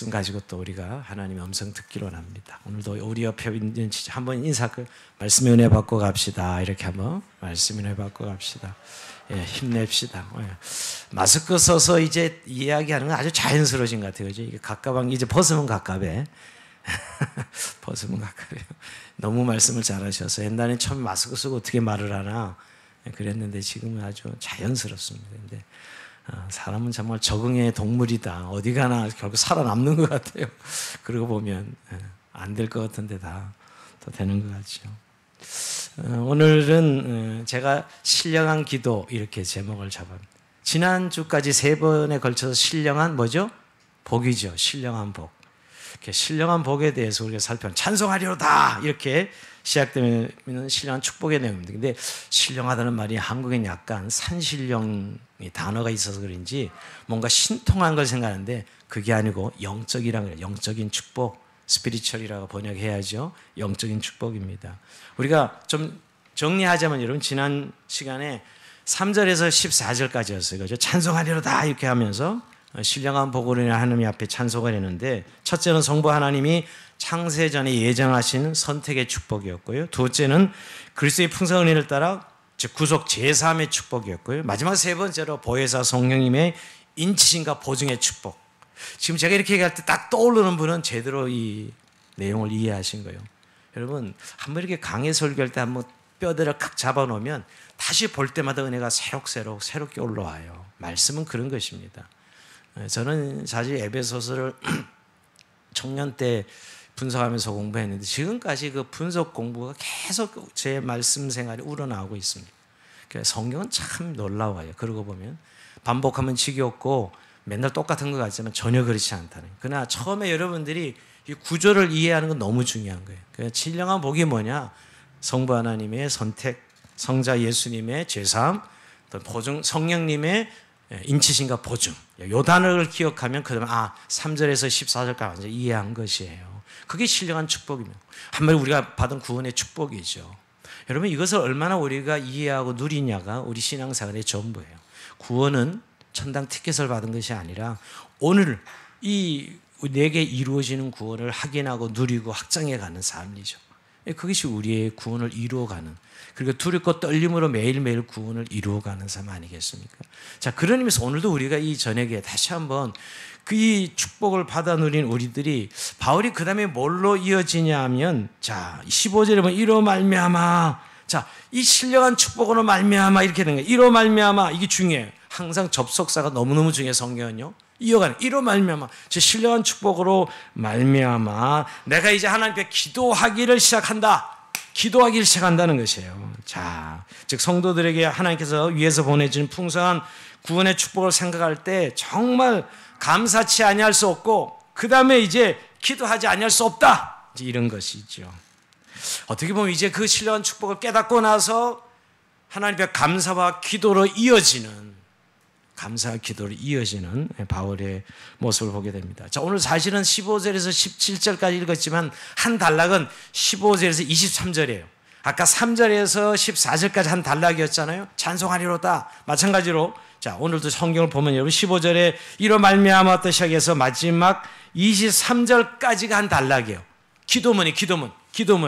말씀 가지고 또 우리가 하나님의 음성 듣기로 합니다. 오늘도 우리 옆에 있는 한번 말씀의 은혜 받고 갑시다. 이렇게 한번 말씀의 은혜 받고 갑시다. 예, 힘냅시다. 예. 마스크 써서 이제 이야기하는 건 아주 자연스러워진 것 같아요. 그죠? 이게 갑갑한, 이제 벗으면 갑갑해. 벗으면 갑갑해요. 너무 말씀을 잘하셔서 옛날엔 처음 마스크 쓰고 어떻게 말을 하나 그랬는데 지금은 아주 자연스럽습니다. 근데 사람은 정말 적응의 동물이다. 어디 가나 결국 살아남는 것 같아요. 그러고 보면 안 될 것 같은데 다 또 되는 것 같죠. 오늘은 제가 신령한 기도 이렇게 제목을 잡았습니다. 지난주까지 3번에 걸쳐서 신령한 뭐죠? 복이죠. 신령한 복. 이렇게 신령한 복에 대해서 우리가 찬송하리로다 이렇게 시작되면 신령한 축복의 내용입니다. 근데 신령하다는 말이 한국엔 약간 산신령이 단어가 있어서 그런지 뭔가 신통한 걸 생각하는데 그게 아니고 영적이라는 거예요. 영적인 축복, 스피리추얼이라고 번역해야죠. 영적인 축복입니다. 우리가 좀 정리하자면 여러분 지난 시간에 3절에서 14절까지였어요. 그죠? 찬송하리로다 이렇게 하면서 신령한 복으로 인해 하나님 앞에 찬송을 했는데 첫째는 성부 하나님이 창세전에 예정하신 선택의 축복이었고요. 둘째는 그리스도의 풍성한 은혜를 따라 즉 구속 제3의 축복이었고요. 마지막 세 번째로 보혜사 성령님의 인치심과 보증의 축복. 지금 제가 이렇게 얘기할 때 딱 떠오르는 분은 제대로 이 내용을 이해하신 거예요. 여러분 한번 이렇게 강의 설교할 때 한번 뼈대를 칵 잡아놓으면 다시 볼 때마다 은혜가 새롭게 올라와요. 말씀은 그런 것입니다. 저는 사실 에베소서를 청년 때 분석하면서 공부했는데 지금까지 그 분석 공부가 계속 제 말씀 생활에 우러나오고 있습니다. 성경은 참 놀라워요. 그러고 보면 반복하면 지겹고 맨날 똑같은 것 같지만 전혀 그렇지 않다는. 그러나 처음에 여러분들이 이 구조를 이해하는 건 너무 중요한 거예요. 그러니까 신령한 복이 뭐냐? 성부 하나님의 선택, 성자 예수님의 제삼, 또 보증, 성령님의 인치심과 보증. 요 단어를 기억하면 그러면 3절에서 14절까지 완전히 이해한 것이에요. 그게 신령한 축복입니다. 한마디 우리가 받은 구원의 축복이죠. 여러분 이것을 얼마나 우리가 이해하고 누리냐가 우리 신앙생활의 전부예요. 구원은 천당 티켓을 받은 것이 아니라 오늘 이 내게 이루어지는 구원을 확인하고 누리고 확장해가는 삶이죠. 그것이 우리의 구원을 이루어가는, 그리고 두렵고 떨림으로 매일매일 구원을 이루어가는 삶 아니겠습니까? 자, 그런 의미에서 오늘도 우리가 이 저녁에 다시 한번 그 이 축복을 받아 누린 우리들이 바울이 그 다음에 뭘로 이어지냐 하면 자 15절에 보면 이로 말미암아, 자 이 신령한 축복으로 말미암아 이렇게 되는 거예요. 이로 말미암아, 이게 중요해요. 항상 접속사가 너무너무 중요해요. 성경은요. 이어가는 이로 말미암아, 제 신령한 축복으로 말미암아 내가 이제 하나님께 기도하기를 시작한다는 것이에요. 자, 즉 성도들에게 하나님께서 위에서 보내준 풍성한 구원의 축복을 생각할 때 정말 감사치 아니할 수 없고 그 다음에 이제 기도하지 아니할 수 없다, 이제 이런 것이죠. 어떻게 보면 이제 그 신령한 축복을 깨닫고 나서 하나님 앞에 감사와 기도로 이어지는 바울의 모습을 보게 됩니다. 자, 오늘 사실은 15절에서 17절까지 읽었지만 한 단락은 15절에서 23절이에요. 아까 3절에서 14절까지 한 단락이었잖아요. 찬송하리로다. 마찬가지로 자, 오늘도 성경을 보면 여러분 15절에 이로 말미암았다 시작해서 마지막 23절까지가 한 단락이에요. 기도문,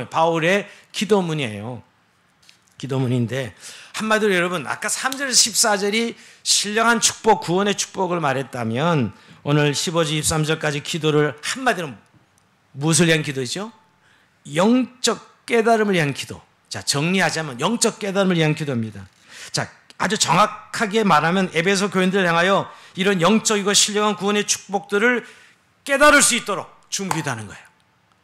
바울의 기도문이에요. 기도문인데 한마디로 여러분 아까 3절에서 14절이 신령한 축복, 구원의 축복을 말했다면 오늘 15절 23절까지 기도를 한마디로 무엇을 위한 기도죠? 영적 깨달음을 위한 기도. 자, 정리하자면 영적 깨달음을 위한 기도입니다. 자, 아주 정확하게 말하면 에베소 교인들을 향하여 이런 영적이고 신령한 구원의 축복들을 깨달을 수 있도록 준비하는 거예요.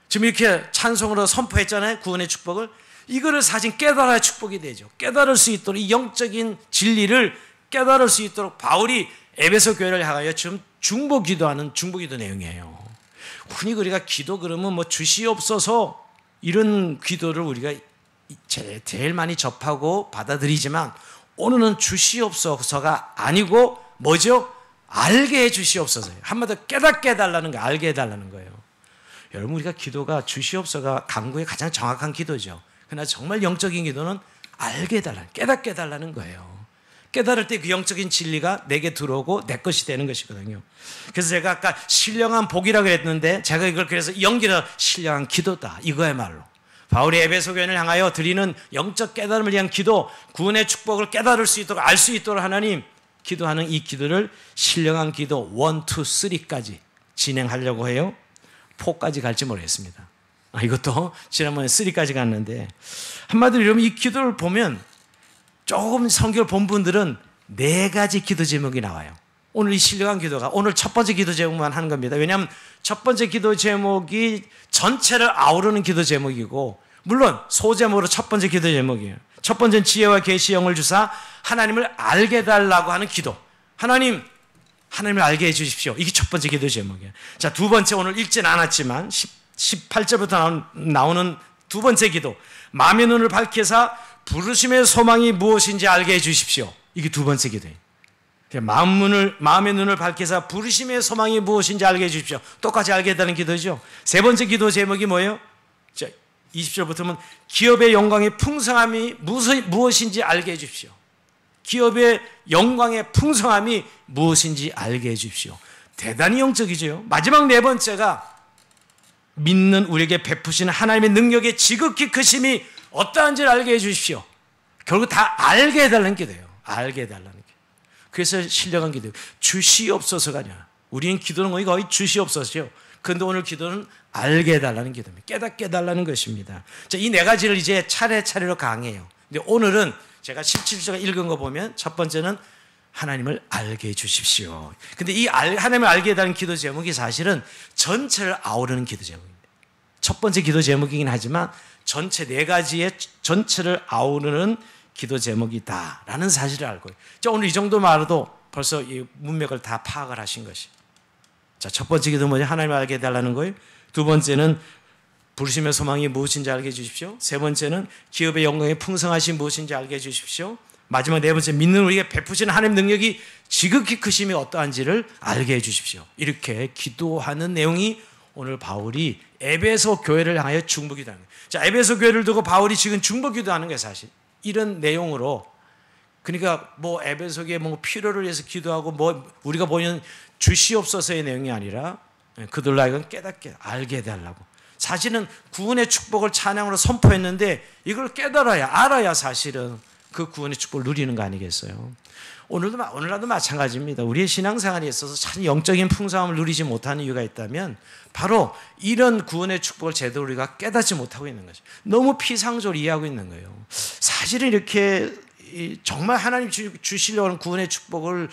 지금 이렇게 찬송으로 선포했잖아요. 구원의 축복을. 이거를 사실 깨달아야 축복이 되죠. 깨달을 수 있도록 이 영적인 진리를 깨달을 수 있도록 바울이 에베소 교회를 향하여 지금 중보기도 내용이에요. 흔히 우리가 기도 그러면 뭐 주시옵소서 이런 기도를 우리가 제일 많이 접하고 받아들이지만 오늘은 주시옵소서가 아니고 뭐죠? 알게 해 주시옵소서예요. 한마디로 깨닫게 해달라는 거예요. 알게 해달라는 거예요. 여러분 우리가 기도가 주시옵소서가 간구의 가장 정확한 기도죠. 그러나 정말 영적인 기도는 알게 해달라는, 깨닫게 해달라는 거예요. 깨달을 때 그 영적인 진리가 내게 들어오고 내 것이 되는 것이거든요. 그래서 제가 아까 신령한 복이라고 했는데 제가 이걸 그래서 연기를 신령한 기도다 이거야말로 바울이 에베소 교회를 향하여 드리는 영적 깨달음을 위한 기도, 구원의 축복을 깨달을 수 있도록 알 수 있도록 하나님 기도하는 이 기도를 신령한 기도 1, 2, 3까지 진행하려고 해요. 4까지 갈지 모르겠습니다. 이것도 지난번에 3까지 갔는데 한마디로 이러면 이 기도를 보면 조금 성경을 본 분들은 4가지 기도 제목이 나와요. 오늘 이 신령한 기도가 오늘 첫 번째 기도 제목만 하는 겁니다. 왜냐하면 첫 번째 기도 제목이 전체를 아우르는 기도 제목이고 물론 소제목으로 첫 번째 기도 제목이에요. 첫 번째는 지혜와 계시 영을 주사 하나님을 알게 해달라고 하는 기도. 하나님을 알게 해주십시오. 이게 첫 번째 기도 제목이에요. 자, 두 번째 오늘 읽지는 않았지만 18절부터 나오는 두 번째 기도. 마음의 눈을 밝혀서 부르심의 소망이 무엇인지 알게 해주십시오. 이게 두 번째 기도예요. 마음의 눈을 밝혀서 부르심의 소망이 무엇인지 알게 해주십시오. 똑같이 알게 해달라는 기도죠. 세 번째 기도 제목이 뭐예요? 자, 20절부터 보면 기업의 영광의 풍성함이 무엇인지 알게 해주십시오. 기업의 영광의 풍성함이 무엇인지 알게 해주십시오. 대단히 영적이죠. 마지막 네 번째가 믿는 우리에게 베푸시는 하나님의 능력의 지극히 크심이 어떠한지를 알게 해주십시오. 결국 다 알게 해달라는 기도예요. 알게 해달라는 기도. 그래서 신령한 기도예요. 주시옵소서가 아니라 우리는 기도는 거의 주시옵소서죠. 그런데 오늘 기도는 알게 해달라는 기도입니다. 깨닫게 해달라는 것입니다. 자, 이 네 가지를 이제 차례차례로 강해요. 근데 오늘은 제가 17절 읽은 거 보면 첫 번째는 하나님을 알게 해주십시오. 근데 이 하나님을 알게 해달라는 기도 제목이 사실은 전체를 아우르는 기도 제목입니다. 첫 번째 기도 제목이긴 하지만 전체 네 가지의 전체를 아우르는 기도 제목이다라는 사실을 알고 자, 오늘 이 정도 말해도 벌써 이 문맥을 다 파악을 하신 것이. 자, 첫 번째 기도 뭐냐? 하나님을 알게 해달라는 거예요. 두 번째는 부르심의 소망이 무엇인지 알게 해주십시오. 세 번째는 기업의 영광의 풍성하신 무엇인지 알게 해주십시오. 마지막 네 번째 믿는 우리에게 베푸시는 하나님 능력이 지극히 크심이 어떠한지를 알게 해주십시오. 이렇게 기도하는 내용이 오늘 바울이 에베소 교회를 향하여 중보기도하는 거예요. 자, 에베소 교회를 두고 바울이 지금 중보기도하는 거예요. 사실 이런 내용으로 그러니까 뭐 에베소 교회 뭐 필요를 위해서 기도하고 뭐 우리가 보는 주시옵소서의 내용이 아니라 그들로 하여금 깨닫게 알게 해달라고. 사실은 구원의 축복을 찬양으로 선포했는데 이걸 깨달아야 알아야 사실은 그 구원의 축복을 누리는 거 아니겠어요? 오늘날도 마찬가지입니다. 우리의 신앙생활에 있어서 참 영적인 풍성함을 누리지 못하는 이유가 있다면 바로 이런 구원의 축복을 제대로 우리가 깨닫지 못하고 있는 거죠. 너무 피상적으로 이해하고 있는 거예요. 사실은 이렇게 정말 하나님 주시려고 하는 구원의 축복을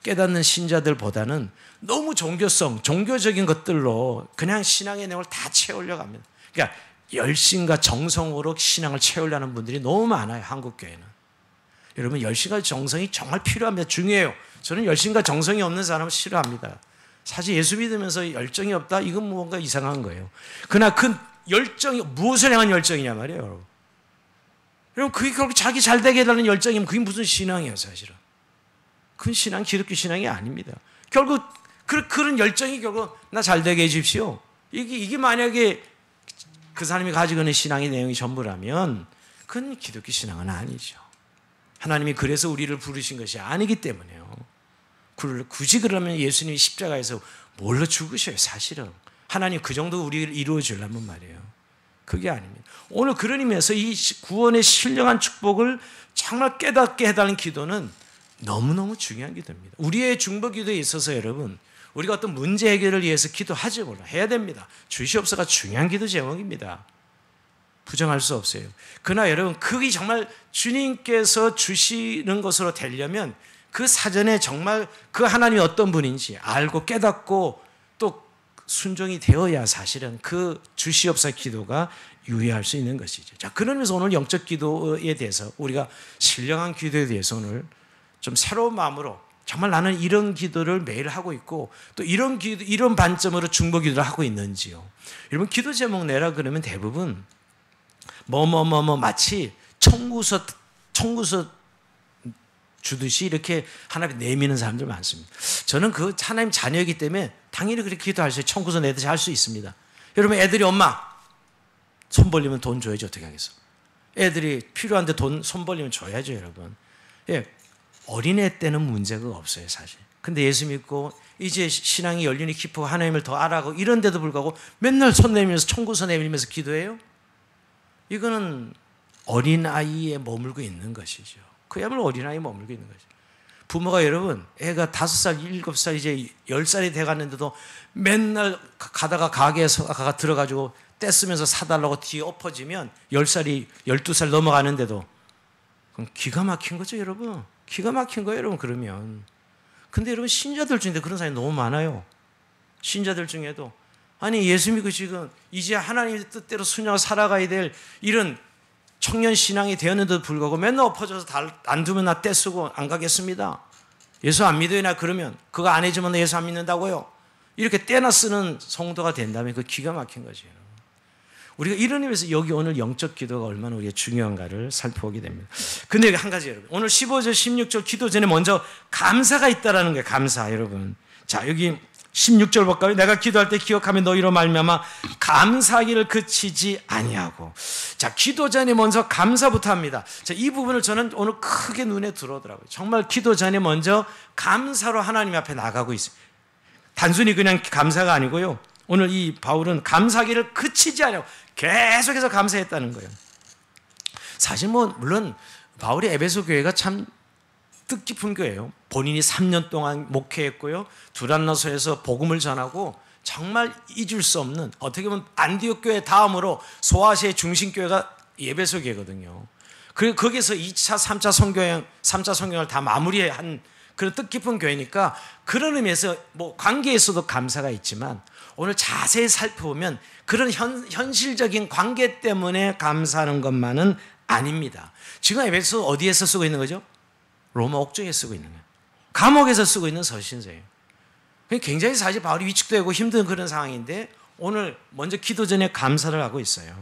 깨닫는 신자들보다는 너무 종교적인 것들로 그냥 신앙의 내용을 다 채우려고 합니다. 그러니까 열심과 정성으로 신앙을 채우려는 분들이 너무 많아요. 한국교회는. 여러분 열심과 정성이 정말 필요합니다. 중요해요. 저는 열심과 정성이 없는 사람을 싫어합니다. 사실 예수 믿으면서 열정이 없다? 이건 뭔가 이상한 거예요. 그러나 그 열정이 무엇을 향한 열정이냐 말이에요. 여러분. 여러분 그게 결국 자기 잘 되게 해달라는 열정이면 그게 무슨 신앙이에요 사실은. 그건 신앙 기독교 신앙이 아닙니다. 결국 그런 열정이 결국 나 잘 되게 해주십시오. 이게 만약에 그 사람이 가지고 있는 신앙의 내용이 전부라면 그건 기독교 신앙은 아니죠. 하나님이 그래서 우리를 부르신 것이 아니기 때문에요. 굳이 그러면 예수님이 십자가에서 뭘로 죽으셔요 사실은. 하나님 그 정도 우리를 이루어 주려면 말이에요. 그게 아닙니다. 오늘 그런 의미에서 이 구원의 신령한 축복을 정말 깨닫게 해달라는 기도는 너무너무 중요한 기도입니다. 우리의 중보 기도에 있어서 여러분 우리가 어떤 문제 해결을 위해서 기도하지 몰라 해야 됩니다. 주시옵소서가 중요한 기도 제목입니다. 부정할 수 없어요. 그러나 여러분 그게 정말 주님께서 주시는 것으로 되려면 그 사전에 정말 그 하나님이 어떤 분인지 알고 깨닫고 또 순종이 되어야 사실은 그 주시옵소서 기도가 유효할 수 있는 것이죠. 자, 그런 의미에서 오늘 영적 기도에 대해서 우리가 신령한 기도에 대해서 오늘 좀 새로운 마음으로 정말 나는 이런 기도를 매일 하고 있고 또 이런 관점으로 중보 기도를 하고 있는지요. 여러분 기도 제목 내라 그러면 대부분 마치 청구서 주듯이 이렇게 하나님 내미는 사람들 많습니다. 저는 그 하나님 자녀이기 때문에 당연히 그렇게 기도할 수 있어요. 청구서 내듯이 할 수 있습니다. 여러분 애들이 엄마 손 벌리면 돈 줘야지 어떻게 하겠어. 애들이 필요한데 돈 손 벌리면 줘야죠 여러분. 예, 어린애 때는 문제가 없어요, 사실. 근데 예수 믿고 이제 신앙이 열린이 깊고 하나님을 더 알아가고 이런데도 불구하고 맨날 손 내밀면서 청구서 내밀면서 기도해요? 이거는 어린아이에 머물고 있는 것이죠. 그야말로 어린아이에 머물고 있는 것이죠. 부모가 여러분, 애가 5살, 7살, 이제 10살이 돼갔는데도 맨날 가다가 가게에서 들어가지고 떼쓰면서 사달라고 뒤에 엎어지면 10살이 12살 넘어가는데도 그럼 기가 막힌 거죠, 여러분. 기가 막힌 거예요, 여러분. 그러면. 근데 여러분, 신자들 중에 그런 사람이 너무 많아요. 신자들 중에도. 아니, 예수 믿고 지금 이제 하나님의 뜻대로 순종하고 살아가야 될 이런 청년 신앙이 되었는데도 불구하고 맨날 엎어져서 안 두면 나 떼쓰고 안 가겠습니다. 예수 안 믿어요, 나 그러면. 그거 안 해주면 나 예수 안 믿는다고요. 이렇게 떼나 쓰는 성도가 된다면 그 기가 막힌 거죠. 우리가 이런 의미에서 여기 오늘 영적 기도가 얼마나 우리가 중요한가를 살펴보게 됩니다. 근데 한 가지 여러분, 오늘 15절 16절 기도 전에 먼저 감사가 있다라는 거예요. 감사 여러분. 자, 여기 16절 볼까요? 내가 기도할 때 기억하며 너희로 말미암아 감사하기를 그치지 아니하고. 자, 기도 전에 먼저 감사부터 합니다. 자, 이 부분을 저는 오늘 크게 눈에 들어오더라고요. 정말 기도 전에 먼저 감사로 하나님 앞에 나가고 있어요. 단순히 그냥 감사가 아니고요. 오늘 이 바울은 감사하기를 그치지 아니하고 계속해서 감사했다는 거예요. 사실 물론 바울이 에베소 교회가 참 뜻깊은 교회예요. 본인이 3년 동안 목회했고요. 두란노서에서 복음을 전하고 정말 잊을 수 없는, 어떻게 보면 안디옥 교회 다음으로 소아시아의 중심 교회가 에베소 교회거든요. 그리고 거기서 2차, 3차 성경을 다 마무리한 그런 뜻깊은 교회니까 그런 의미에서 관계에서도 감사가 있지만 오늘 자세히 살펴보면 그런 현실적인 관계 때문에 감사하는 것만은 아닙니다. 지금 에베소 어디에서 쓰고 있는 거죠? 로마 옥중에 쓰고 있는 거예요. 감옥에서 쓰고 있는 서신서예요. 굉장히 사실 바울이 위축되고 힘든 그런 상황인데 오늘 먼저 기도 전에 감사를 하고 있어요.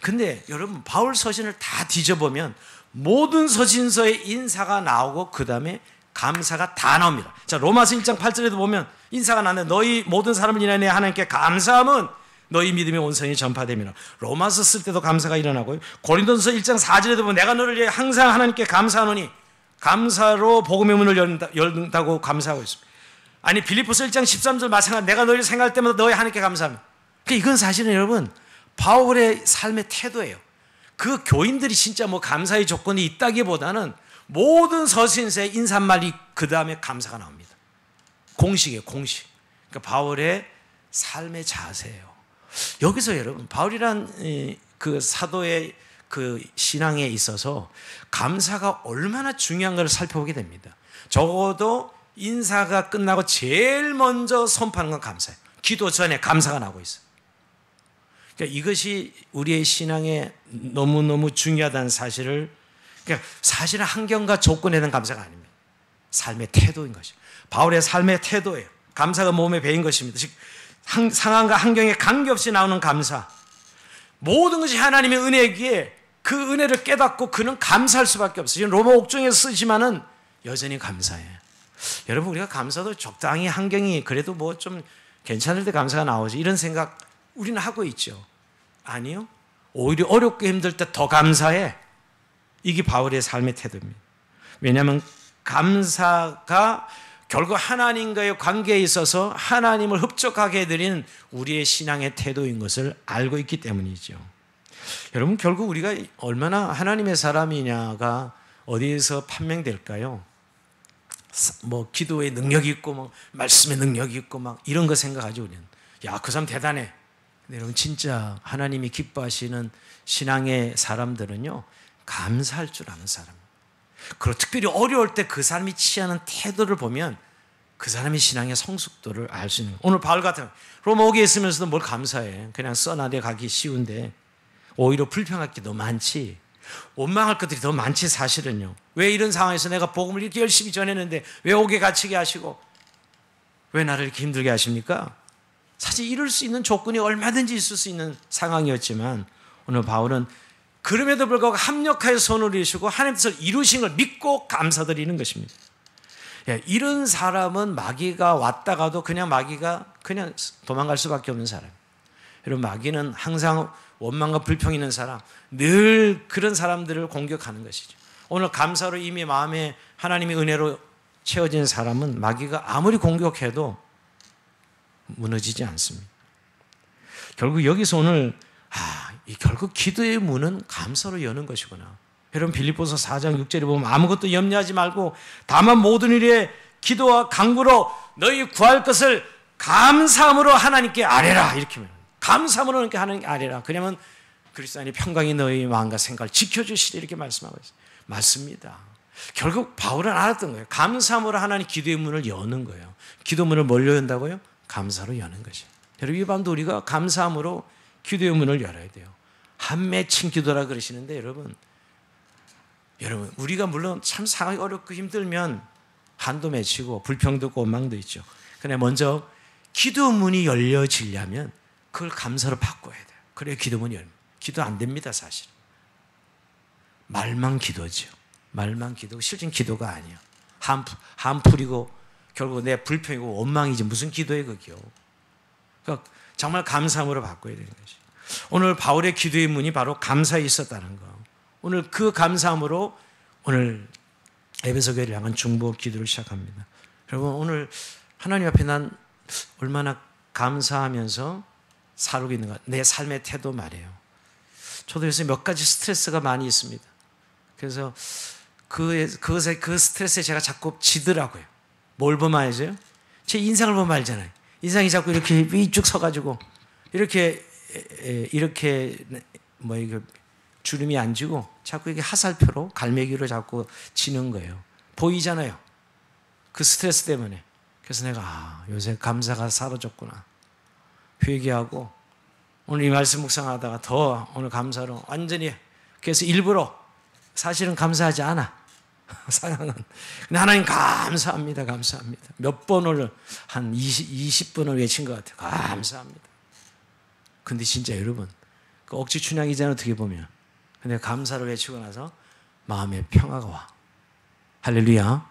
근데 여러분, 바울 서신을 다 뒤져보면 모든 서신서에 인사가 나오고 그 다음에 감사가 다 나옵니다. 자, 로마서 1장 8절에도 보면 인사가 나는데 너희 모든 사람을 인하여 하나님께 감사함은 너희 믿음의 온성이 전파됨이라. 로마서 쓸 때도 감사가 일어나고요. 고린도서 1장 4절에도 보면 내가 너를 위해 항상 하나님께 감사하노니 감사로 복음의 문을 열다고 감사하고 있습니다. 아니, 빌립보서 1장 13절 마찬가지. 내가 너희를 생각할 때마다 너희 하나님께 감사합니다. 이건 사실은 여러분 바울의 삶의 태도예요. 그 교인들이 진짜 감사의 조건이 있다기보다는 모든 서신서의 인사말이 그 다음에 감사가 나옵니다. 공식이에요, 공식. 그러니까 바울의 삶의 자세예요. 여기서 여러분, 바울이란 그 사도의 그 신앙에 있어서 감사가 얼마나 중요한가를 살펴보게 됩니다. 적어도 인사가 끝나고 제일 먼저 선포하는 건 감사예요. 기도 전에 감사가 나오고 있어요. 그러니까 이것이 우리의 신앙에 너무너무 중요하다는 사실을, 그러니까 사실은 환경과 조건에 대한 감사가 아닙니다. 삶의 태도인 것이죠. 바울의 삶의 태도예요. 감사가 몸에 배인 것입니다. 즉 상황과 환경에 관계없이 나오는 감사. 모든 것이 하나님의 은혜이기에 그 은혜를 깨닫고 그는 감사할 수밖에 없어요. 지금 로마 옥중에서 쓰지만은 여전히 감사해요. 여러분, 우리가 감사도 적당히 환경이 그래도 좀 괜찮을 때 감사가 나오지, 이런 생각 우리는 하고 있죠. 아니요. 오히려 어렵고 힘들 때 더 감사해. 이게 바울의 삶의 태도입니다. 왜냐하면 감사가 결국 하나님과의 관계에 있어서 하나님을 흡족하게 해드리는 우리의 신앙의 태도인 것을 알고 있기 때문이죠. 여러분, 결국 우리가 얼마나 하나님의 사람이냐가 어디에서 판명될까요? 기도의 능력이 있고 말씀의 능력이 있고 이런 거 생각하죠. 우리는 그 사람 대단해. 근데 여러분, 진짜 하나님이 기뻐하시는 신앙의 사람들은요, 감사할 줄 아는 사람. 그리고 특별히 어려울 때 그 사람이 취하는 태도를 보면 그 사람의 신앙의 성숙도를 알 수 있는 거예요. 오늘 바울 같은 로마 옥에 있으면서도 뭘 감사해. 그냥 써나려 가기 쉬운데 오히려 불평할 게 더 많지, 원망할 것들이 더 많지. 사실은요, 왜 이런 상황에서 내가 복음을 이렇게 열심히 전했는데 왜 옥에 갇히게 하시고 왜 나를 이렇게 힘들게 하십니까? 사실 이럴 수 있는 조건이 얼마든지 있을 수 있는 상황이었지만 오늘 바울은 그럼에도 불구하고 합력하여 손을 이루시고 하나님께서 이루신 걸 믿고 감사드리는 것입니다. 이런 사람은 마귀가 왔다가도 마귀가 그냥 도망갈 수밖에 없는 사람. 여러분, 마귀는 항상 원망과 불평이 있는 사람, 늘 그런 사람들을 공격하는 것이죠. 오늘 감사로 이미 마음에 하나님의 은혜로 채워진 사람은 마귀가 아무리 공격해도 무너지지 않습니다. 결국 여기서 오늘 결국 기도의 문은 감사로 여는 것이구나. 여러분 빌립보서 4장 6절에 보면 아무것도 염려하지 말고 다만 모든 일에 기도와 간구로 너희 구할 것을 감사함으로 하나님께 아뢰라. 이렇게 말합니다. 감사함으로 하나님께 아뢰라. 그러면 그리스도 안에 평강이 너희 마음과 생각을 지켜주시리 이렇게 말씀하고 있어요. 맞습니다. 결국 바울은 알았던 거예요. 감사함으로 하나님 기도의 문을 여는 거예요. 기도 문을 뭘로 연다고요? 감사로 여는 것이에요. 여러분 이 밤도 우리가 감사함으로 기도의 문을 열어야 돼요. 한 맺힌 기도라 그러시는데 여러분 우리가 물론 참 상황이 어렵고 힘들면 한도 맺히고 불평도 있고 원망도 있죠. 그런데 먼저 기도 문이 열려지려면 그걸 감사로 바꿔야 돼요. 그래야 기도 문이 열립니다. 기도 안 됩니다 사실. 말만 기도죠. 말만 기도, 실제 기도가 아니에요. 한풀이고 결국 내 불평이고 원망이지 무슨 기도예요 그게요. 그러니까 정말 감사함으로 바꿔야 되는 것이. 오늘 바울의 기도의 문이 바로 감사에 있었다는 거. 오늘 그 감사함으로 오늘 에베소 교회를 향한 중보 기도를 시작합니다. 여러분 오늘 하나님 앞에 난 얼마나 감사하면서 살고 있는가. 내 삶의 태도 말이에요. 저도 요새 몇 가지 스트레스가 많이 있습니다. 그래서 그 스트레스에 제가 자꾸 지더라고요. 뭘 보면 알죠? 제 인상을 보면 알잖아요. 인상이 자꾸 이렇게 위쭉 서가지고 이렇게 뭐 이거 주름이 안 지고 자꾸 이게 하살표로 갈매기로 자꾸 지는 거예요. 보이잖아요. 그 스트레스 때문에. 그래서 내가 요새 감사가 사라졌구나. 회개하고 오늘 이 말씀 묵상하다가 더 오늘 감사로 완전히 그래서 일부러 사실은 감사하지 않아. 상황은. 근데 하나님 감사합니다. 감사합니다. 몇 번을 한 20번을 외친 것 같아요. 감사합니다. 근데 진짜 여러분 그 억지 춘향이잖아요. 어떻게 보면. 근데 감사를 외치고 나서 마음에 평화가 와. 할렐루야.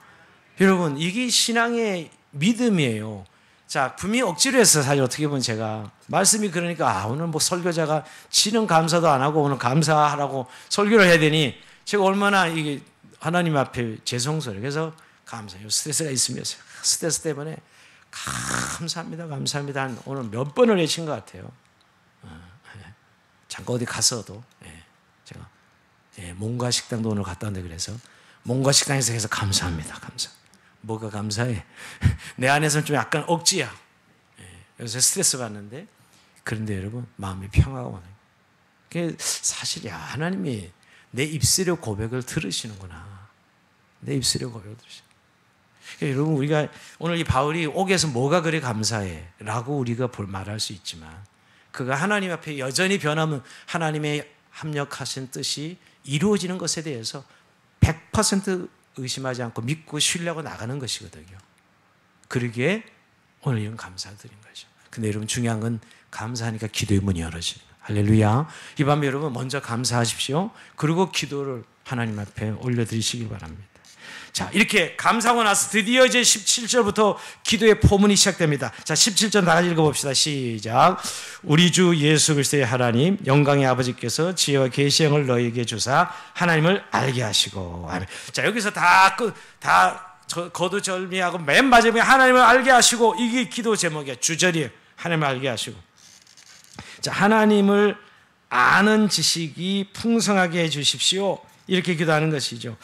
여러분 이게 신앙의 믿음이에요. 자, 분명히 억지로 했어요. 사실 어떻게 보면 제가 말씀이 그러니까 오늘 뭐 설교자가 지는 감사도 안 하고 오늘 감사하라고 설교를 해야 되니 제가 얼마나 이게 하나님 앞에 죄송스러워요. 그래서 감사해요. 스트레스가 있으면 스트레스 때문에 감사합니다. 감사합니다. 한 오늘 몇 번을 외친 것 같아요. 잠깐 어디 갔어도 제가 몽가 식당도 오늘 갔다 왔는데 그래서 몽가 식당에서 계속 감사합니다. 감사. 뭐가 감사해? 내 안에서는 좀 약간 억지야. 요새 스트레스 받는데 그런데 여러분 마음의 평화가 오는 거예요. 사실 하나님이 내 입술의 고백을 들으시는구나. 내 입술의 고백을 들으시는. 여러분 우리가 오늘 이 바울이 옥에서 뭐가 그리 감사해? 라고 우리가 말할 수 있지만 그가 하나님 앞에 여전히 변함은 하나님의 합력하신 뜻이 이루어지는 것에 대해서 100% 의심하지 않고 믿고 신뢰하고 나가는 것이거든요. 그러기에 오늘 이런 감사드린 거죠. 근데 여러분 중요한 건 감사하니까 기도의 문이 열어지는 거예요. 할렐루야. 이 밤에 여러분 먼저 감사하십시오. 그리고 기도를 하나님 앞에 올려드리시길 바랍니다. 자, 이렇게 감사하고 나서 드디어 이제 17절부터 기도의 포문이 시작됩니다. 자, 17절 다 같이 읽어봅시다. 시작. 우리 주 예수 그리스도의 하나님 영광의 아버지께서 지혜와 계시의 영을 너희에게 주사 하나님을 알게 하시고. 아멘. 자, 여기서 다 거두절미하고 맨 마지막에 하나님을 알게 하시고 이게 기도 제목이에요. 주절이에요. 하나님을 알게 하시고. 자, 하나님을 아는 지식이 풍성하게 해 주십시오. 이렇게 기도하는 것이죠.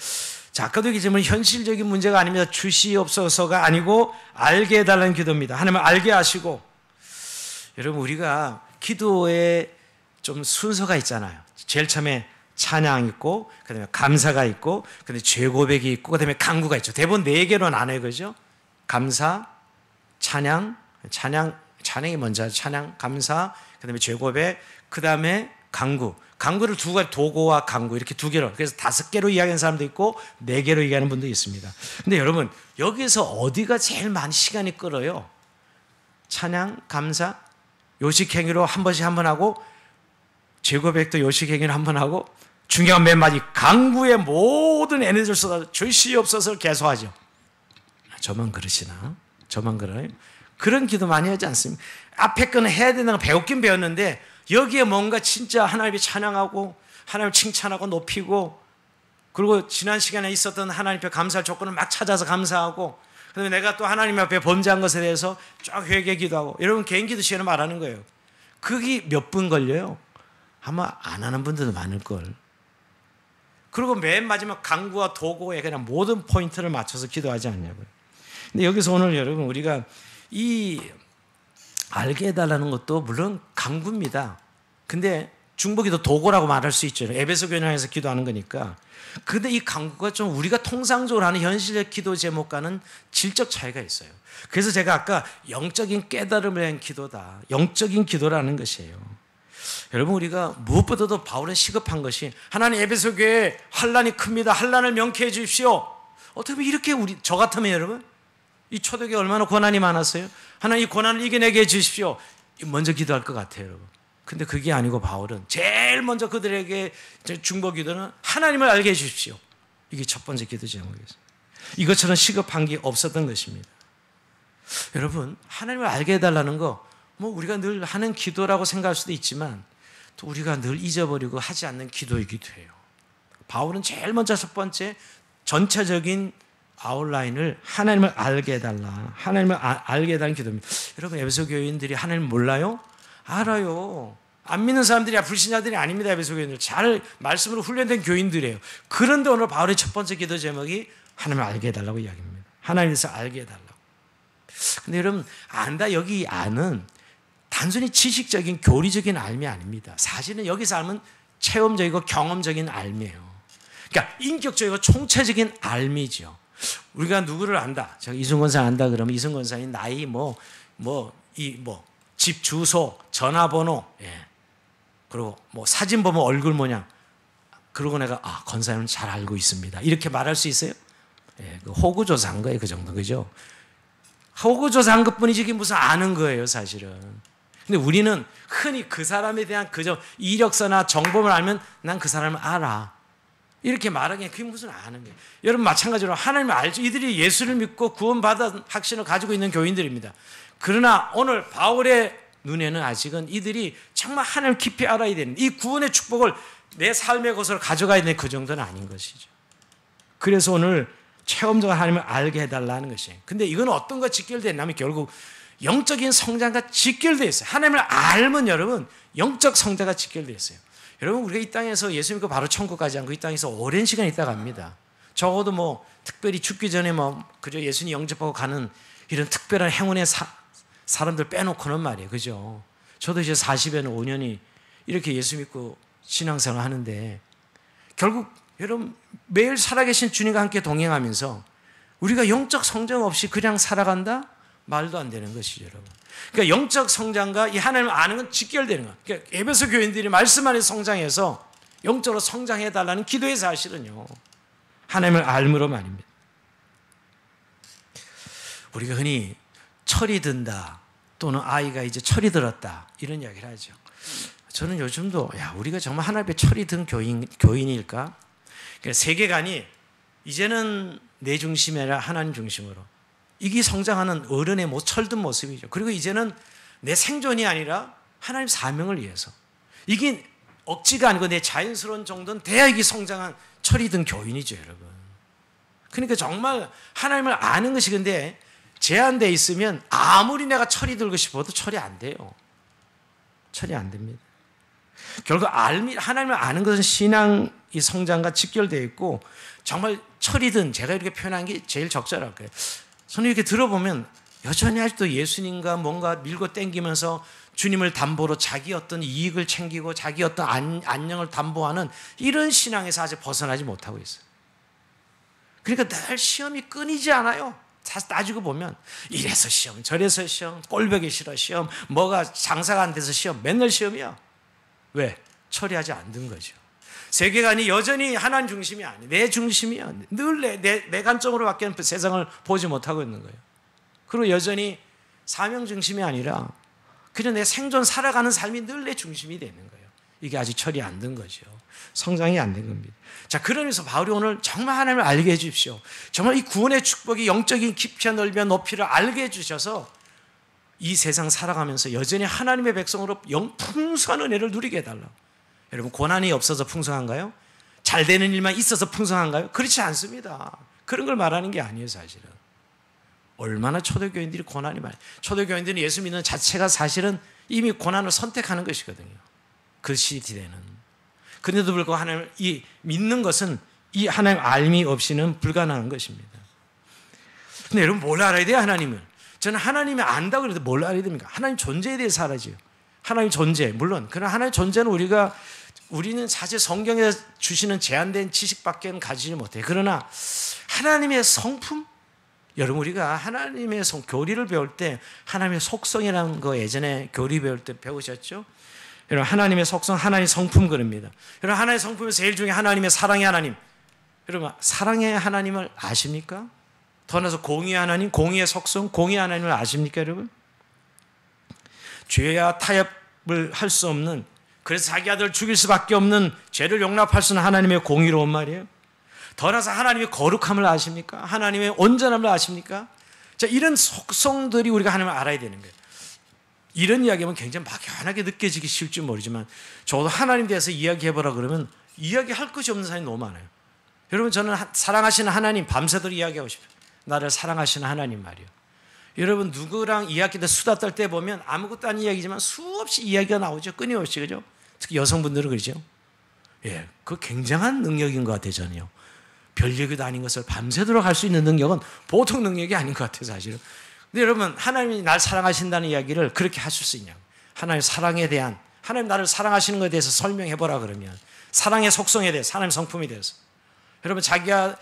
자, 아까도 얘기했지만 현실적인 문제가 아닙니다. 주시옵소서가 아니고 알게 해달라는 기도입니다. 하나님을 알게 하시고. 여러분 우리가 기도에 좀 순서가 있잖아요. 제일 처음에 찬양 있고 그 다음에 감사가 있고 그 다음에 죄고백이 있고 그 다음에 간구가 있죠. 대부분 4개로 나눠요. 그죠? 감사, 찬양이 먼저 찬양, 감사, 그 다음에 죄고백, 그 다음에 간구. 간구를 두 가지, 도고와 간구 이렇게 2개로, 그래서 5개로 이야기하는 사람도 있고 4개로 이야기하는 분도 있습니다. 근데 여러분 여기서 어디가 제일 많이 시간이 끌어요? 찬양, 감사, 요식행위로 한 번씩 한 번 하고 죄고백도 요식행위로 한 번 하고 중요한 맨 마디 간구에 모든 에너지를 쏟아 주시옵소서 계속하죠. 저만 그러시나? 저만 그래요? 그런 기도 많이 하지 않습니까? 앞에 거는 해야 된다는 거 배웠긴 배웠는데 여기에 뭔가 진짜 하나님을 찬양하고 하나님을 칭찬하고 높이고 그리고 지난 시간에 있었던 하나님 앞에 감사할 조건을 막 찾아서 감사하고, 그다음에 내가 또 하나님 앞에 범죄한 것에 대해서 쫙 회개 기도하고. 여러분 개인 기도 시간에 말하는 거예요. 그게 몇 분 걸려요? 아마 안 하는 분들도 많을걸. 그리고 맨 마지막 강구와 도구에 그냥 모든 포인트를 맞춰서 기도하지 않냐고요. 근데 여기서 오늘 여러분 우리가 이 알게 해달라는 것도 물론 강구입니다. 근데 중보기도 도구라고 말할 수 있죠. 에베소 교회에서 기도하는 거니까. 근데 이 강구가 좀 우리가 통상적으로 하는 현실적 기도 제목과는 질적 차이가 있어요. 그래서 제가 아까 영적인 깨달음을 위한 기도다, 영적인 기도라는 것이에요. 여러분 우리가 무엇보다도 바울은 시급한 것이 하나님 에베소 교회에 환난이 큽니다. 환난을 명쾌해 주십시오. 어떻게 보면 이렇게 저 같으면 여러분 이 초대교회 얼마나 고난이 많았어요. 하나님 이 고난을 이겨내게 해 주십시오. 먼저 기도할 것 같아요 여러분. 근데 그게 아니고 바울은 제일 먼저 그들에게 중보 기도는 하나님을 알게 해 주십시오. 이게 첫 번째 기도 제목이었어요. 이것처럼 시급한 게 없었던 것입니다. 여러분 하나님을 알게 해달라는 거 뭐 우리가 늘 하는 기도라고 생각할 수도 있지만 또 우리가 늘 잊어버리고 하지 않는 기도이기도 해요. 바울은 제일 먼저 첫 번째 전체적인 아웃라인을 하나님을 알게 해달라, 하나님을 알게 해달라는 기도입니다. 여러분 에베소 교인들이 하나님을 몰라요? 알아요. 안 믿는 사람들이 불신자들이 아닙니다. 에베소 교인들 잘 말씀으로 훈련된 교인들이에요. 그런데 오늘 바울의 첫 번째 기도 제목이 하나님을 알게 해달라고 이야기합니다. 하나님에서 알게 해달라고. 근데 여러분 안다 여기 안은 단순히 지식적인 교리적인 알미 아닙니다. 사실은 여기서 알면 체험적이고 경험적인 알미예요. 그러니까 인격적이고 총체적인 알미죠. 우리가 누구를 안다. 제가 이승권사 안다 그러면 이승권사의 나이 집 주소, 전화번호, 예. 그리고 사진 보면 얼굴 모양. 그러고 내가 권사님은 잘 알고 있습니다. 이렇게 말할 수 있어요? 예, 그 호구조사한 거예요, 그 정도, 그죠? 호구조사한 것뿐이지 이게 무슨 아는 거예요, 사실은. 근데 우리는 흔히 그 사람에 대한 그저 이력서나 정보를 알면 난 그 사람을 알아. 이렇게 말하기엔 그게 무슨 아는 거예요. 여러분 마찬가지로 하나님을 알죠. 이들이 예수를 믿고 구원받은 확신을 가지고 있는 교인들입니다. 그러나 오늘 바울의 눈에는 아직은 이들이 정말 하나님을 깊이 알아야 되는 이 구원의 축복을 내 삶의 것으로 가져가야 되는 그 정도는 아닌 것이죠. 그래서 오늘 체험적으로 하나님을 알게 해달라는 것이에요. 근데 이건 어떤 거 직결됐냐면 결국 영적인 성장과 직결되어 있어요. 하나님을 알면 여러분 영적 성장과 직결되어 있어요. 여러분 우리가 이 땅에서 예수 믿고 바로 천국 가지 않고 이 땅에서 오랜 시간 있다 갑니다. 적어도 특별히 죽기 전에 그저 예수님 영접하고 가는 이런 특별한 행운의 사람들 빼놓고는 말이에요. 그죠? 저도 이제 40에는 5년이 이렇게 예수 믿고 신앙생활 하는데 결국 여러분 매일 살아계신 주님과 함께 동행하면서 우리가 영적 성장 없이 그냥 살아간다? 말도 안 되는 것이죠, 여러분. 그러니까 영적 성장과 이 하나님을 아는 건 직결되는 거예요. 그러니까 에베소 교인들이 말씀 안에 성장해서 영적으로 성장해달라는 기도의 사실은요. 하나님을 알므로 말입니다. 우리가 흔히 철이 든다 또는 아이가 이제 철이 들었다 이런 이야기를 하죠. 저는 요즘도 우리가 정말 하나님 앞에 철이 든 교인일까? 그러니까 세계관이 이제는 내 중심이 아니라 하나님 중심으로 이게 성장하는 어른의 철든 모습이죠. 그리고 이제는 내 생존이 아니라 하나님 사명을 위해서 이게 억지가 아니고 내 자연스러운 정도는 돼야 이게 성장한 철이 든 교인이죠, 여러분. 그러니까 정말 하나님을 아는 것이 근데 제한되어 있으면 아무리 내가 철이 들고 싶어도 철이 안 돼요. 철이 안 됩니다. 결국 하나님을 아는 것은 신앙의 성장과 직결되어 있고 정말 철이 든 제가 이렇게 표현한 게 제일 적절할 거예요. 저는 이렇게 들어보면 여전히 아직도 예수님과 뭔가 밀고 땡기면서 주님을 담보로 자기 어떤 이익을 챙기고 자기 어떤 안녕을 담보하는 이런 신앙에서 아직 벗어나지 못하고 있어요. 그러니까 늘 시험이 끊이지 않아요. 따지고 보면 이래서 시험, 저래서 시험, 꼴보기 싫어 시험, 뭐가 장사가 안 돼서 시험, 맨날 시험이야. 왜? 처리하지 않는 거죠. 세계관이 여전히 하나님 중심이 아니에요. 내 중심이야. 늘 내 관점으로밖에 세상을 보지 못하고 있는 거예요. 그리고 여전히 사명 중심이 아니라 그냥 내 생존 살아가는 삶이 늘 내 중심이 되는 거예요. 이게 아직 처리 안 된 거죠. 성장이 안 된 겁니다. 자, 그러면서 바울이 오늘 정말 하나님을 알게 해주십시오. 정말 이 구원의 축복이 영적인 깊이와 넓이와 높이를 알게 해주셔서 이 세상 살아가면서 여전히 하나님의 백성으로 풍성한 은혜를 누리게 해달라고. 여러분 고난이 없어서 풍성한가요? 잘 되는 일만 있어서 풍성한가요? 그렇지 않습니다. 그런 걸 말하는 게 아니에요, 사실은. 얼마나 초대교인들이 고난이 많아요. 초대교인들은 예수 믿는 자체가 사실은 이미 고난을 선택하는 것이거든요. 그 시대는. 그런데도 불구하고 하나님을 믿는 것은 이 하나님 알미 없이는 불가능한 것입니다. 근데 여러분 뭘 알아야 돼요, 하나님을? 저는 하나님이 안다고 그래도 뭘 알아야 됩니까? 하나님 존재에 대해서 알아야죠. 하나님 존재, 물론 그러나 하나님 존재는 우리는 사실 성경에 주시는 제한된 지식밖에 가지지 못해요. 그러나 하나님의 성품? 여러분 우리가 하나님의 교리를 배울 때 하나님의 속성이라는 거 예전에 교리 배울 때 배우셨죠? 여러분 하나님의 속성, 하나님의 성품 그럽니다. 여러분 하나님의 성품에서 제일 중에 하나님의 사랑의 하나님. 여러분 사랑의 하나님을 아십니까? 더 나아서 공의의 하나님, 공의의 속성, 공의의 하나님을 아십니까 여러분? 죄와 타협을 할 수 없는, 그래서 자기 아들을 죽일 수밖에 없는, 죄를 용납할 수 있는 하나님의 공의로운 말이에요. 더 나아서 하나님의 거룩함을 아십니까? 하나님의 온전함을 아십니까? 자, 이런 속성들이 우리가 하나님을 알아야 되는 거예요. 이런 이야기하면 굉장히 막연하게 느껴지기 쉬울지 모르지만 저도 하나님 대해서 이야기해보라 그러면 이야기할 것이 없는 사람이 너무 많아요. 여러분 저는 사랑하시는 하나님 밤새도록 이야기하고 싶어요. 나를 사랑하시는 하나님 말이요. 여러분 누구랑 이야기 때 수다 떨 때 보면 아무것도 아닌 이야기지만 수없이 이야기가 나오죠. 끊임없이. 그죠? 특히 여성분들은 그러죠. 예, 그 굉장한 능력인 것 같아요. 저는요. 별 얘기도 아닌 것을 밤새도록 할 수 있는 능력은 보통 능력이 아닌 것 같아요. 사실은. 근데 여러분 하나님이 날 사랑하신다는 이야기를 그렇게 하실 수 있냐고. 하나님 사랑에 대한, 하나님 나를 사랑하시는 것에 대해서 설명해보라 그러면 사랑의 속성에 대해서, 하나님 성품에 대해서. 여러분 자기가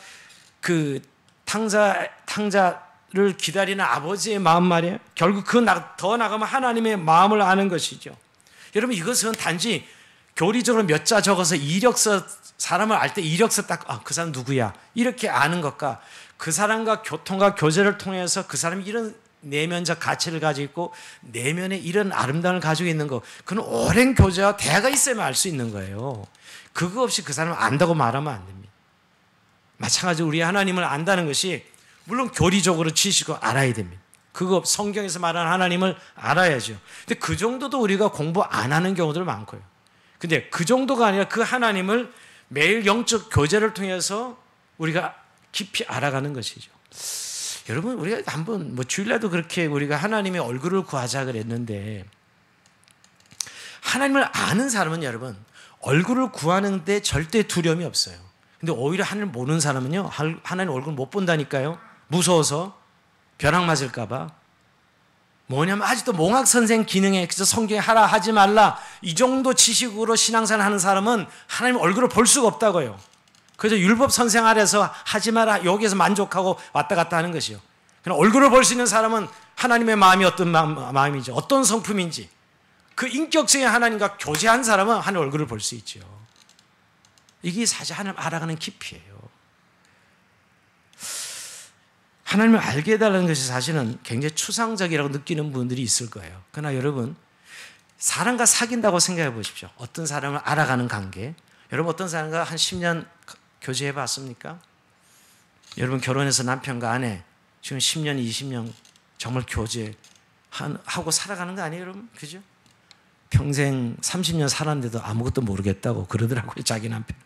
그 탕자를 기다리는 아버지의 마음 말이에요. 결국 더 나가면 하나님의 마음을 아는 것이죠. 여러분 이것은 단지 교리적으로 몇 자 적어서 이력서, 사람을 알 때 이력서 딱 그 사람 누구야 이렇게 아는 것과 그 사람과 교통과 교제를 통해서 그 사람이 이런 내면적 가치를 가지고 있고 내면에 이런 아름다움을 가지고 있는 거, 그건 오랜 교제와 대화가 있어야만 알 수 있는 거예요. 그거 없이 그 사람을 안다고 말하면 안 됩니다. 마찬가지로 우리 하나님을 안다는 것이 물론 교리적으로 지식을 알아야 됩니다. 그거 성경에서 말하는 하나님을 알아야죠. 근데 그 정도도 우리가 공부 안 하는 경우들 많고요. 근데 그 정도가 아니라 그 하나님을 매일 영적 교제를 통해서 우리가 깊이 알아가는 것이죠. 여러분 우리가 한번 주일날도 그렇게 우리가 하나님의 얼굴을 구하자 그랬는데, 하나님을 아는 사람은 여러분 얼굴을 구하는데 절대 두려움이 없어요. 근데 오히려 하나님을 모르는 사람은요, 하나님 얼굴 못 본다니까요. 무서워서 벼락 맞을까 봐. 뭐냐면 아직도 몽학 선생 기능에, 그래서 성경에 하라 하지 말라 이 정도 지식으로 신앙생활 하는 사람은 하나님 얼굴을 볼 수가 없다고요. 그래서 율법 선생 아래서 하지 마라 여기에서 만족하고 왔다 갔다 하는 것이요. 그럼 얼굴을 볼 수 있는 사람은 하나님의 마음이 어떤 마음인지, 어떤 성품인지, 그 인격성의 하나님과 교제한 사람은 하나님 얼굴을 볼 수 있죠. 이게 사실 하나님 알아가는 깊이에요. 하나님을 알게 해달라는 것이 사실은 굉장히 추상적이라고 느끼는 분들이 있을 거예요. 그러나 여러분 사람과 사귄다고 생각해 보십시오. 어떤 사람을 알아가는 관계. 여러분 어떤 사람과 한 10년 교제해 봤습니까? 여러분 결혼해서 남편과 아내 지금 10년, 20년 정말 교제하고 살아가는 거 아니에요, 여러분? 그죠? 평생 30년 살았는데도 아무것도 모르겠다고 그러더라고요, 자기 남편.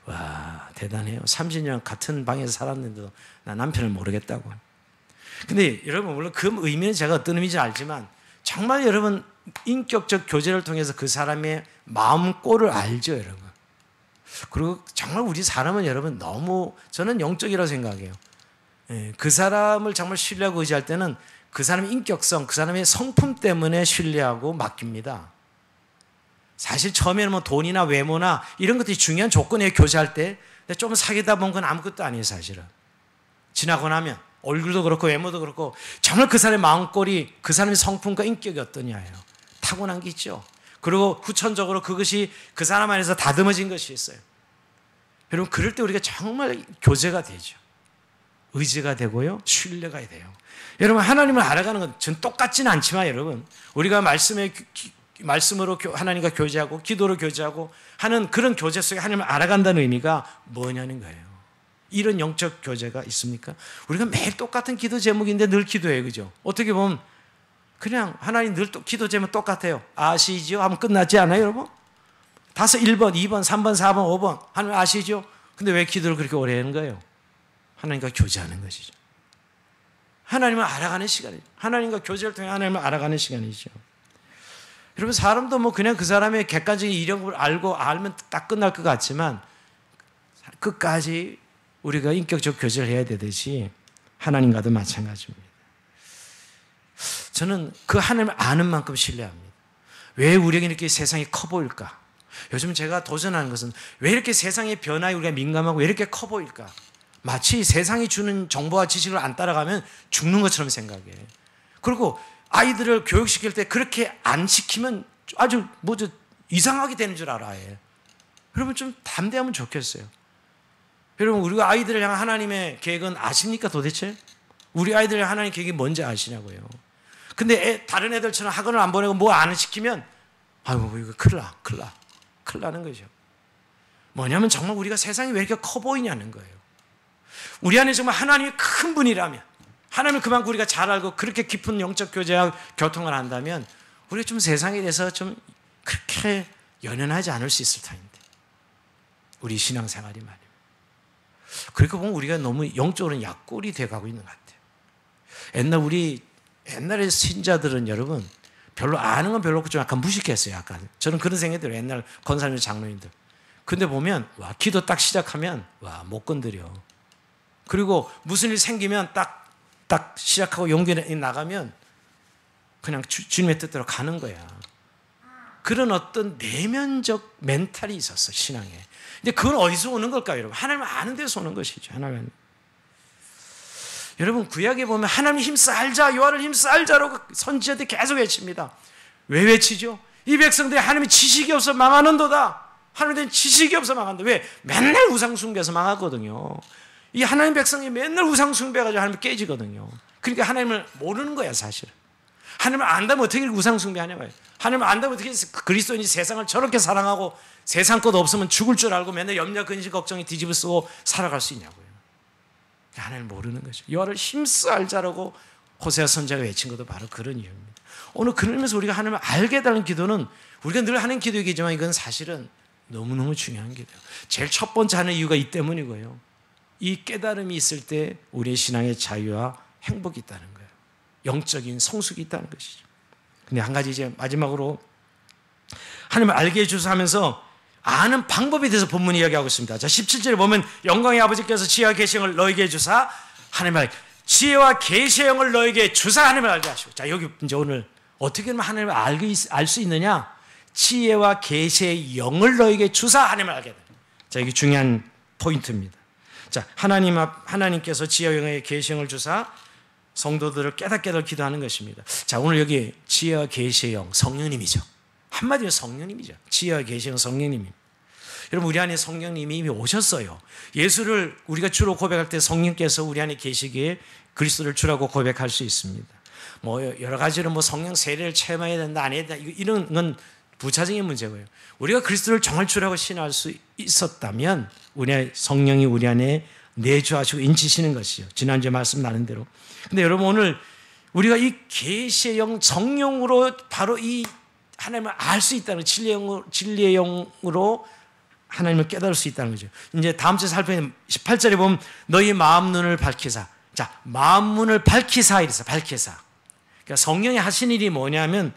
와, 대단해요. 30년 같은 방에서 살았는데도 나 남편을 모르겠다고. 근데 여러분 물론 그 의미는 제가 어떤 의미인지 알지만 정말 여러분 인격적 교제를 통해서 그 사람의 마음 꼴을 알죠, 여러분. 그리고 정말 우리 사람은 여러분 너무 저는 영적이라고 생각해요. 그 사람을 정말 신뢰하고 의지할 때는 그 사람의 인격성, 그 사람의 성품 때문에 신뢰하고 맡깁니다. 사실 처음에는 뭐 돈이나 외모나 이런 것들이 중요한 조건이에요, 교제할 때. 근데 좀 사귀다 보면 그건 아무것도 아니에요, 사실은. 지나고 나면 얼굴도 그렇고 외모도 그렇고 정말 그 사람의 마음꼴이, 그 사람의 성품과 인격이 어떠냐예요. 타고난 게 있죠. 그리고 후천적으로 그것이 그 사람 안에서 다듬어진 것이 있어요. 여러분 그럴 때 우리가 정말 교제가 되죠. 의지가 되고요, 신뢰가 돼요. 여러분 하나님을 알아가는 건 전 똑같지는 않지만 여러분 우리가 말씀으로 하나님과 교제하고 기도로 교제하고 하는 그런 교제 속에 하나님을 알아간다는 의미가 뭐냐는 거예요. 이런 영적 교제가 있습니까? 우리가 매일 똑같은 기도 제목인데 늘 기도해요, 그죠? 어떻게 보면 그냥 하나님 늘 기도 제목 똑같아요. 아시지요? 하면 끝나지 않아요, 여러분? 다섯 1번, 2번, 3번, 4번, 5번 하나님 아시죠? 근데 왜 기도를 그렇게 오래 하는 거예요? 하나님과 교제하는 것이죠. 하나님을 알아가는 시간이죠. 하나님과 교제를 통해 하나님을 알아가는 시간이죠. 여러분, 사람도 뭐 그냥 그 사람의 객관적인 이력을 알면 딱 끝날 것 같지만 끝까지 우리가 인격적 교제를 해야 되듯이 하나님과도 마찬가지입니다. 저는 그 하나님을 아는 만큼 신뢰합니다. 왜 우리에게 이렇게 세상이 커 보일까? 요즘 제가 도전하는 것은 왜 이렇게 세상의 변화에 우리가 민감하고 왜 이렇게 커 보일까? 마치 세상이 주는 정보와 지식을 안 따라가면 죽는 것처럼 생각해. 그리고 아이들을 교육시킬 때 그렇게 안 시키면 아주 이상하게 되는 줄 알아요. 여러분 좀 담대하면 좋겠어요. 여러분 우리가 아이들을 향한 하나님의 계획은 아십니까 도대체? 우리 아이들을 향한 하나님의 계획이 뭔지 아시냐고요. 근데 다른 애들처럼 학원을 안 보내고 뭐 안 시키면 아이고 이거 큰일 나는 거죠. 뭐냐면 정말 우리가 세상이 왜 이렇게 커 보이냐는 거예요. 우리 안에 정말 하나님이 큰 분이라면 하나님을 그만큼 우리가 잘 알고 그렇게 깊은 영적 교제와 교통을 한다면 우리가 좀 세상에 대해서 좀 그렇게 연연하지 않을 수 있을 터인데 우리 신앙생활이 말이에요. 그러니까 보면 우리가 너무 영적으로는 약골이 돼가고 있는 것 같아요. 옛날에 신자들은 여러분 별로 아는 건 별로 없고 좀 약간 무식했어요. 약간 저는 그런 생각이 들어요. 옛날 권사님 장로님들. 근데 보면 기도 딱 시작하면 못 건드려. 그리고 무슨 일 생기면 딱 시작하고 용기 나가면 그냥 주님의 뜻대로 가는 거야. 그런 어떤 내면적 멘탈이 있었어 신앙에. 근데 그건 어디서 오는 걸까요, 여러분? 하나님을 아는 데서 오는 것이죠. 하나님. 여러분 구약에 보면 하나님 힘써 알자, 여호와를 힘써 알자라고 선지자들이 계속 외칩니다. 왜 외치죠? 이 백성들이 하나님의 지식이 없어 망하는도다. 하나님에 대한 지식이 없어 망한다. 왜? 맨날 우상 숭배해서 망하거든요. 이 하나님 백성이 맨날 우상 숭배해가지고 하나님을 깨지거든요. 그러니까 하나님을 모르는 거야 사실은. 하나님을 안다면 어떻게 우상 숭배하냐고요. 하나님을 안다면 어떻게 그리스도인이 세상을 저렇게 사랑하고 세상 것 없으면 죽을 줄 알고 맨날 염려 근심 걱정이 뒤집어 쓰고 살아갈 수 있냐고요. 하나님을 모르는 거죠. 여호와를 힘써 알자라고 호세아 선지자가 외친 것도 바로 그런 이유입니다. 오늘 그러면서 우리가 하나님을 알게 해달라는 기도는 우리가 늘 하는 기도이겠지만 이건 사실은 너무너무 중요한 기도예요. 제일 첫 번째 하는 이유가 이 때문이고요. 이 깨달음이 있을 때 우리의 신앙의 자유와 행복이 있다는 거예요. 영적인 성숙이 있다는 것이죠. 근데 한 가지 이제 마지막으로 하나님을 알게 해주셔서 하면서 아는 방법에 대해서 본문이 이야기하고 있습니다. 자, 17절에 보면 영광의 아버지께서 지혜와 계시의 영을 너에게 주사 하나님을 지혜와 계시의 영을 너에게 주사 하나님을 알게 하시고. 자, 여기 이제 오늘 어떻게 하면 하나님을 알 수 있느냐? 지혜와 계시의 영을 너에게 주사 하나님을 알게 된다. 자, 이게 중요한 포인트입니다. 자, 하나님께서 지혜와 영의 계시의 영을 주사 성도들을 깨닫게 기도하는 것입니다. 자, 오늘 여기 지혜와 계시의 영, 성령님이죠. 한마디로 성령님이죠. 지혜와 계시의 영, 성령님입니다. 여러분 우리 안에 성령님이 이미 오셨어요. 예수를 우리가 주로 고백할 때 성령께서 우리 안에 계시기에 그리스도를 주라고 고백할 수 있습니다. 뭐 여러 가지로 뭐 성령 세례를 체험해야 된다 안 해야 된다 이런 건 부차적인 문제고요. 우리가 그리스도를 정말 주라고 신할 수 있었다면 우리의 성령이 우리 안에 내주하시고 인치시는 것이죠. 지난주에 말씀 나눈 대로. 근데 여러분 오늘 우리가 이 계시의 영 성령으로 바로 이 하나님을 알 수 있다는 진리의 영으로 하나님을 깨달을 수 있다는 거죠. 이제 다음 주에 살펴보면 18절에 보면 너희 마음 눈을 밝히사. 자, 마음 문을 밝히사 이래서 밝히사. 그러니까 성령이 하신 일이 뭐냐면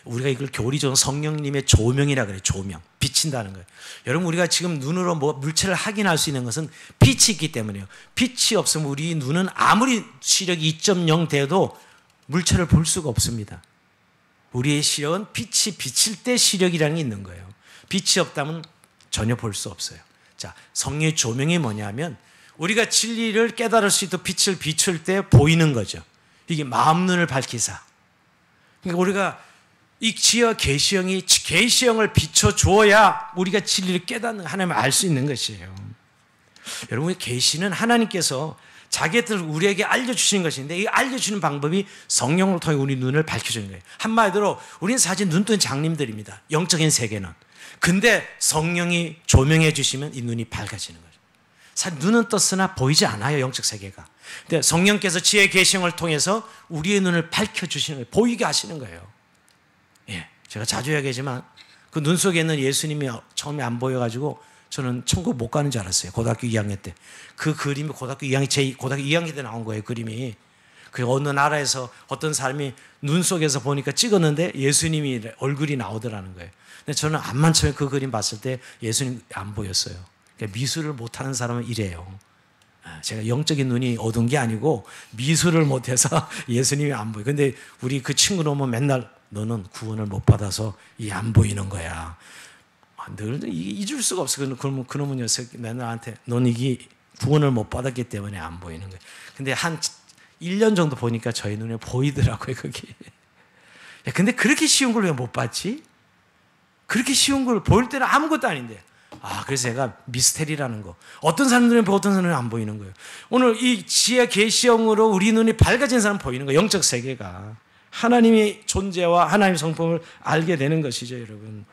우리가 이걸 교리적으로 성령님의 조명이라 그래요. 조명. 비친다는 거예요. 여러분 우리가 지금 눈으로 뭐 물체를 확인할 수 있는 것은 빛이 있기 때문에요. 빛이 없으면 우리 눈은 아무리 시력이 2.0 돼도 물체를 볼 수가 없습니다. 우리의 시력은 빛이 비칠 때 시력이라는 게 있는 거예요. 빛이 없다면 전혀 볼 수 없어요. 자, 성령의 조명이 뭐냐면 우리가 진리를 깨달을 수 있도록 빛을 비출 때 보이는 거죠. 이게 마음 눈을 밝히사. 그러니까 우리가 이 지혜와 계시형이 계시형을 비춰주어야 우리가 진리를 깨닫는 하나님을 알 수 있는 것이에요. 여러분 계시는 하나님께서 자기의 뜻을 우리에게 알려주시는 것인데 이 알려주는 방법이 성령을 통해 우리 눈을 밝혀주는 거예요. 한마디로 우리는 사실 눈뜬 장님들입니다. 영적인 세계는. 근데 성령이 조명해 주시면 이 눈이 밝아지는 거죠. 사실 눈은 떴으나 보이지 않아요. 영적 세계가. 근데 성령께서 지혜 계시형을 통해서 우리의 눈을 밝혀주시는 거예요. 보이게 하시는 거예요. 예, 제가 자주 이야기하지만 그 눈 속에 있는 예수님이 처음에 안 보여가지고 저는 천국 못 가는 줄 알았어요. 고등학교 2학년 때. 그 그림이 고등학교 2학년 때 나온 거예요. 그림이. 그 어느 나라에서 어떤 사람이 눈 속에서 보니까 찍었는데 예수님이 얼굴이 나오더라는 거예요. 근데 저는 암만 처음에 그 그림 봤을 때 예수님 안 보였어요. 그러니까 미술을 못하는 사람은 이래요. 제가 영적인 눈이 어두운 게 아니고 미술을 못해서 예수님이 안 보여요. 근데 우리 그 친구는 오면 맨날 너는 구원을 못 받아서 이 안 보이는 거야. 늘 잊을 수가 없어. 그러면 그놈의 녀석 맨날 나한테 너는 이게 구원을 못 받았기 때문에 안 보이는 거야. 근데 한 1년 정도 보니까 저희 눈에 보이더라고요, 그게. 야, 근데 그렇게 쉬운 걸 왜 못 봤지? 그렇게 쉬운 걸 보일 때는 아무것도 아닌데. 그래서 제가 미스테리라는 거. 어떤 사람들은 보고 어떤 사람들은 안 보이는 거예요. 오늘 이 지혜 계시형으로 우리 눈이 밝아진 사람 보이는 거예요. 영적 세계가. 하나님의 존재와 하나님의 성품을 알게 되는 것이죠, 여러분.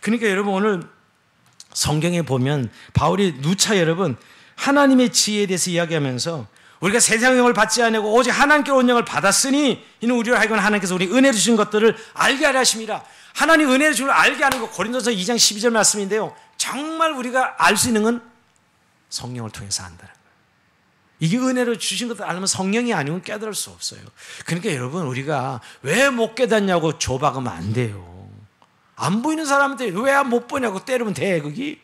그러니까 여러분 오늘 성경에 보면 바울이 누차 여러분 하나님의 지혜에 대해서 이야기하면서 우리가 세상 영을 받지 아니하고 오직 하나님께로 온 영을 받았으니 이는 우리로 하여금 하나님께서 우리 은혜 주신 것들을 알게 하려 하심이라. 하나님 은혜를 주를 알게 하는 거 고린도서 2장 12절 말씀인데요. 정말 우리가 알 수 있는 건 성령을 통해서 안다는 거예요. 이게 은혜로 주신 것들 알면 성령이 아니면 깨달을 수 없어요. 그러니까 여러분 우리가 왜 못 깨닫냐고 조박하면 안 돼요. 안 보이는 사람한테 왜 못 보냐고 때리면 돼. 거기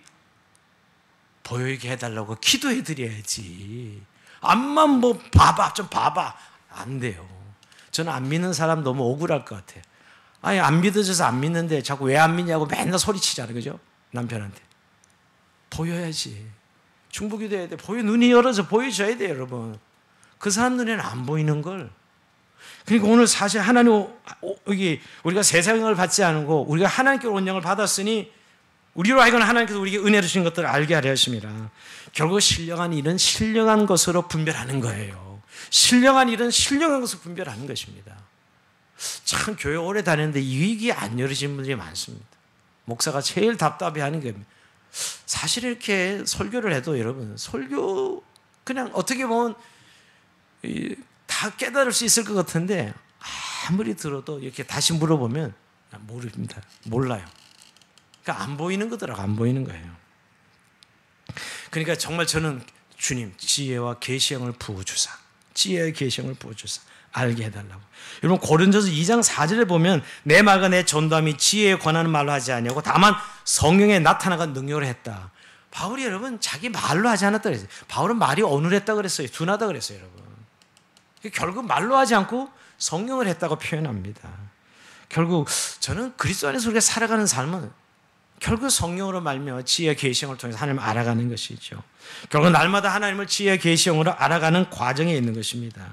보이게 해달라고 기도해 드려야지. 암만 뭐 봐봐 좀 봐봐 안 돼요. 저는 안 믿는 사람 너무 억울할 것 같아요. 아니 안 믿어져서 안 믿는데 자꾸 왜 안 믿냐고 맨날 소리치잖아요. 그죠? 남편한테 보여야지. 중보기도 해야 돼. 눈이 열어서 보여줘야 돼요, 여러분. 그 사람 눈에는 안 보이는 걸. 그러니까 오늘 사실 하나님 여기 우리가 세상을 받지 않고 우리가 하나님께로 온 영을 받았으니 우리로 하여금 하나님께서 우리에게 은혜를 주신 것들을 알게 하려 하십니다. 결국 신령한 일은 신령한 것으로 분별하는 거예요. 신령한 일은 신령한 것으로 분별하는 것입니다. 참 교회 오래 다녔는데 이익이 안 열어진 분들이 많습니다. 목사가 제일 답답해하는 게 사실 이렇게 설교를 해도 여러분 설교 그냥 어떻게 보면 다 깨달을 수 있을 것 같은데 아무리 들어도 이렇게 다시 물어보면 모릅니다. 몰라요. 그러니까 안 보이는 거더라고. 안 보이는 거예요. 그러니까 정말 저는 주님 지혜와 계시형을 부어주사. 지혜와 계시형을 부어주사. 알게 해달라고. 여러분 고린도서 2장 4절에 보면 내 말과 내 전담이 지혜에 관하는 말로 하지 아니하고 다만 성령에 나타나간 능력을 했다. 바울이 여러분 자기 말로 하지 않았다 그랬어요. 바울은 말이 어눌했다 그랬어요. 둔하다 그랬어요, 여러분. 결국 말로 하지 않고 성령을 했다고 표현합니다. 결국 저는 그리스도 안에서 우리가 살아가는 삶은 결국 성령으로 말며 지혜와 계시형을 통해서 하나님을 알아가는 것이죠. 결국 날마다 하나님을 지혜와 계시형으로 알아가는 과정에 있는 것입니다.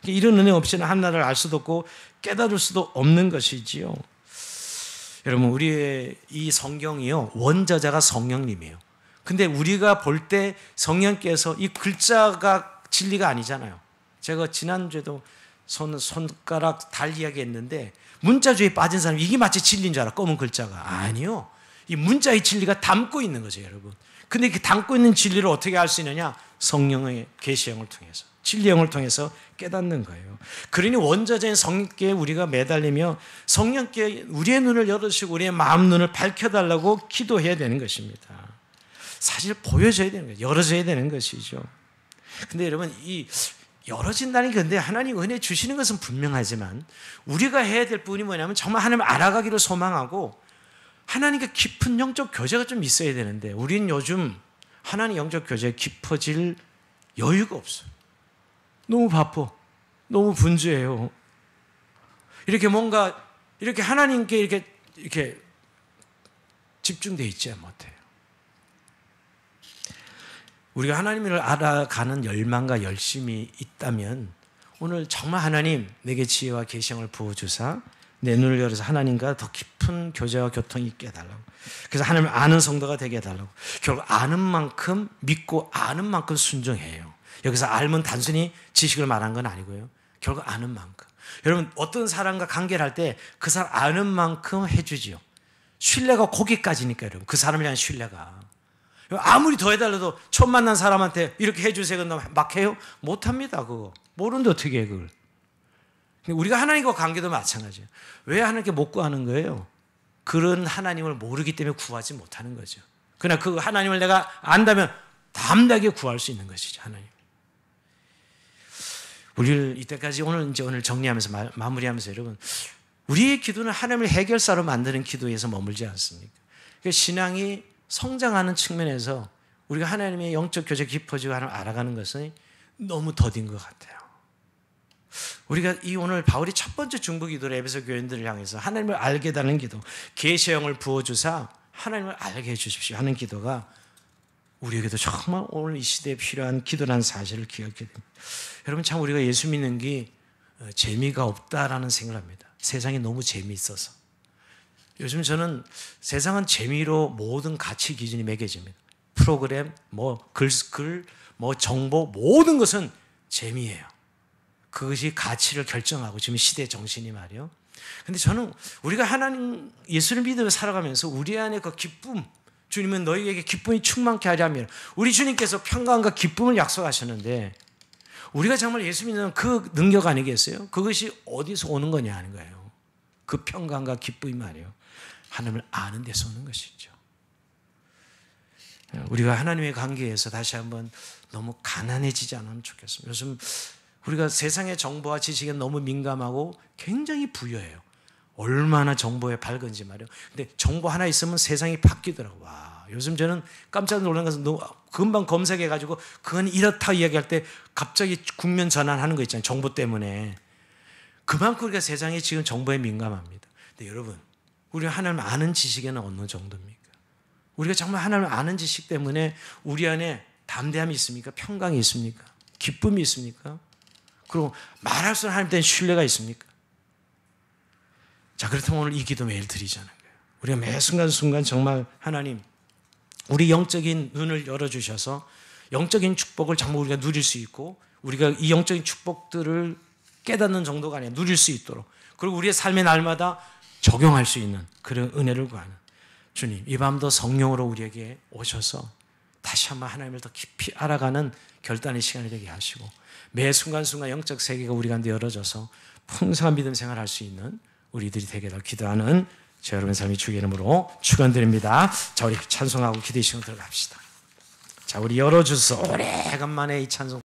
이런 은혜 없이는 하나님을 알 수도 없고 깨달을 수도 없는 것이지요. 여러분 우리의 이 성경이요 원저자가 성령님이에요. 근데 우리가 볼 때 성령께서 이 글자가 진리가 아니잖아요. 제가 지난주에도 손가락 달 이야기했는데 문자주의에 빠진 사람 이게 마치 진리인 줄 알아. 검은 글자가. 아니요. 이 문자의 진리가 담고 있는 거죠, 여러분. 근데 그 담고 있는 진리를 어떻게 알 수 있느냐? 성령의 계시형을 통해서, 진리형을 통해서 깨닫는 거예요. 그러니 원저자인 성령께 우리가 매달리며 성령께 우리의 눈을 열어주시고 우리의 마음 눈을 밝혀달라고 기도해야 되는 것입니다. 사실 보여줘야 되는 거예요. 열어줘야 되는 것이죠. 근데 여러분 이 열어진다는 게 근데 하나님 은혜 주시는 것은 분명하지만 우리가 해야 될 부분이 뭐냐면 정말 하나님을 알아가기를 소망하고 하나님과 깊은 영적 교제가 좀 있어야 되는데 우리는 요즘 하나님 영적 교제가 깊어질 여유가 없어요. 너무 바빠. 너무 분주해요. 이렇게 뭔가 이렇게 하나님께 이렇게 집중되어 있지 못해요. 우리가 하나님을 알아가는 열망과 열심이 있다면 오늘 정말 하나님 내게 지혜와 계시형을 부어주사 내 눈을 열어서 하나님과 더 깊은 교제와 교통이 있게 해달라고. 그래서 하나님을 아는 성도가 되게 해달라고. 결국 아는 만큼 믿고 아는 만큼 순종해요. 여기서 알면 단순히 지식을 말한 건 아니고요. 결국 아는 만큼. 여러분 어떤 사람과 관계를 할 때 그 사람 아는 만큼 해주지요. 신뢰가 거기까지니까 여러분. 그 사람에 대한 신뢰가. 아무리 더 해달라도 처음 만난 사람한테 이렇게 해주세요. 막 해요? 못합니다. 그거. 모르는데 어떻게 해 그걸. 우리가 하나님과 관계도 마찬가지예요. 왜 하나님께 못 구하는 거예요? 그런 하나님을 모르기 때문에 구하지 못하는 거죠. 그러나 그 하나님을 내가 안다면 담대하게 구할 수 있는 것이죠. 하나님. 우리를 이때까지 오늘 정리하면서 마무리하면서 여러분, 우리의 기도는 하나님을 해결사로 만드는 기도에서 머물지 않습니까? 신앙이 성장하는 측면에서 우리가 하나님의 영적 교제 깊어지고 하나님을 알아가는 것은 너무 더딘 것 같아요. 우리가 이 오늘 바울이 첫 번째 중보 기도를 에베소 교인들을 향해서 하나님을 알게 되는 기도, 계시의 영을 부어주사 하나님을 알게 해주십시오 하는 기도가 우리에게도 정말 오늘 이 시대에 필요한 기도라는 사실을 기억해야 됩니다. 여러분, 참 우리가 예수 믿는 게 재미가 없다라는 생각을 합니다. 세상이 너무 재미있어서. 요즘 저는 세상은 재미로 모든 가치 기준이 매겨집니다. 프로그램, 글, 정보, 모든 것은 재미예요. 그것이 가치를 결정하고 지금 시대 정신이 말이요. 근데 저는 우리가 하나님 예수를 믿으며 살아가면서 우리 안에 그 기쁨, 주님은 너희에게 기쁨이 충만케 하려면, 우리 주님께서 평강과 기쁨을 약속하셨는데 우리가 정말 예수 믿는 그 능력 아니겠어요? 그것이 어디서 오는 거냐 하는 거예요. 그 평강과 기쁨이 말이에요. 하나님을 아는 데서 오는 것이죠. 우리가 하나님의 관계에서 다시 한번 너무 가난해지지 않으면 좋겠습니다. 요즘 우리가 세상의 정보와 지식에 너무 민감하고 굉장히 부유해요. 얼마나 정보에 밝은지 말이에요. 근데 정보 하나 있으면 세상이 바뀌더라고요. 와, 요즘 저는 깜짝 놀란 것은 금방 검색해가지고 그건 이렇다 이야기할 때 갑자기 국면 전환하는 거 있잖아요. 정보 때문에. 그만큼 우리가 세상에 지금 정보에 민감합니다. 근데 여러분, 우리가 하나님 아는 지식에는 어느 정도입니까? 우리가 정말 하나님 아는 지식 때문에 우리 안에 담대함이 있습니까? 평강이 있습니까? 기쁨이 있습니까? 그리고 말할 수 없는 하나님에 대한 신뢰가 있습니까? 자, 그렇다면 오늘 이 기도 매일 드리자는 거예요. 우리가 매 순간순간 정말 하나님, 우리 영적인 눈을 열어주셔서 영적인 축복을 정말 우리가 누릴 수 있고, 우리가 이 영적인 축복들을 깨닫는 정도가 아니라 누릴 수 있도록, 그리고 우리의 삶의 날마다 적용할 수 있는 그런 은혜를 구하는 주님, 이 밤도 성령으로 우리에게 오셔서 다시 한번 하나님을 더 깊이 알아가는 결단의 시간이 되게 하시고, 매 순간순간 영적 세계가 우리 가운데 열어져서 풍성한 믿음 생활할 수 있는 우리들이 되게 기도하는 저 여러분 삶이 주의 이름으로 축원드립니다. 자, 우리 찬송하고 기도의 시간 들어갑시다. 자, 우리 열어주셔서 오래간만에 이 찬송